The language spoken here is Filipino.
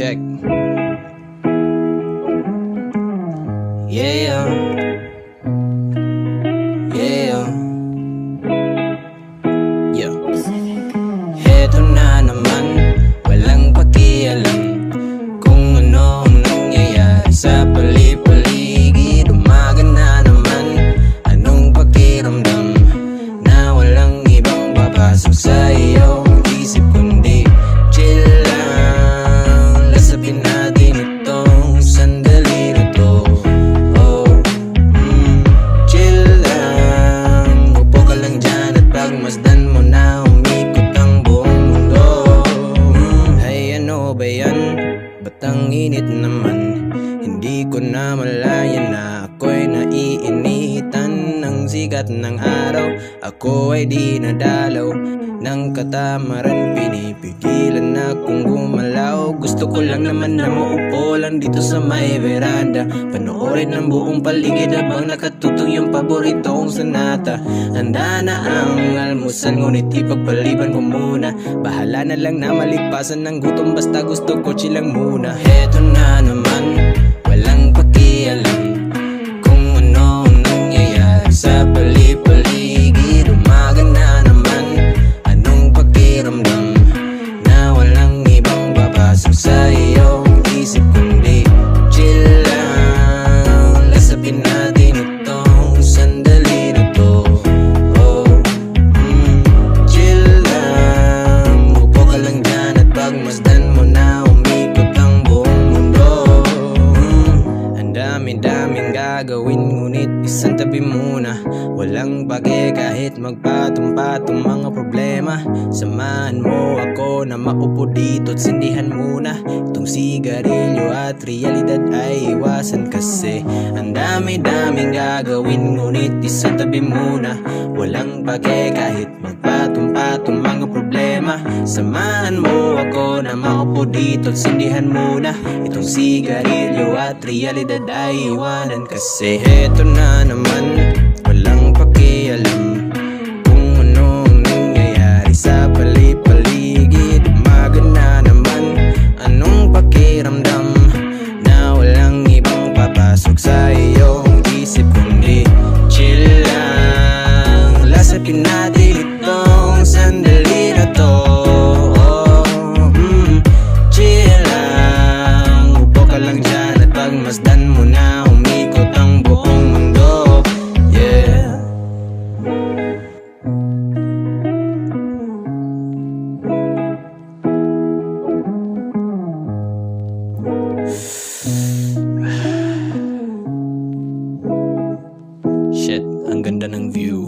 check. Yeah, yeah, yeah. Heto na naman, walang pakialam kung ano ang nangyayari sa paligid. Umaga na naman, anong pakiramdam na walang ibang papasok sa iyong isip kundi chill lang. Lasapin natin itong sandali na to. Chill lang, upo ka lang dyan at pagmasdan mo na umikot ang buong mundo. Ay ano ba yan? Ba't ang init naman? Hindi ko na malayan na ako'y naiinitan ng sikat ng araw. Ako ay di nadalaw ng katamaran, pinipigilan akong gumalaw. Gusto ko lang naman na maupo lang dito sa may veranda, panoorin ang buong paligid habang nakatutong yung paborito kong sonata. Handa na ang almusal, ngunit ipagpaliban ko muna. Bahala na lang na malipasan ng gutom, basta gusto ko chill lang muna. Heto na naman, walang pakialam kung ano ang nangyayari sa paligid. Umaga na naman, anong pakiramdam na walang ibang papasok sa iyong isip kundi chill lang. Lasapin natin itong sandali na to. Chill lang, upo ka lang dyan at pagmasdan mo na umikot ang buong mundo. Ang dami-daming gagawin, ngunit isang tabi muna. Walang pake kahit magpatong-patong mga problema. Samahan mo ako na maupo dito at sindihan muna itong sigarilyo at realidad ay iwasan kasi ang dami-daming gagawin, ngunit isang tabi muna. Walang pake kahit magpatong-patong mga problema. Samahan mo ako na maupo dito at sindihan muna itong sigarilyo at realidad ay iwanan kasi heto na naman, walang pakialam kung ano ang nangyayari sa paligid. Umaga na naman, anong pakiramdam na walang ibang papasok sa iyong isip kundi chill lang. Lasapin natin itong sandali na to. Chill lang, upo ka lang dyan at pagmasdan mo na umikot ang buong mundo. Yeah. Shit, ang ganda ng view.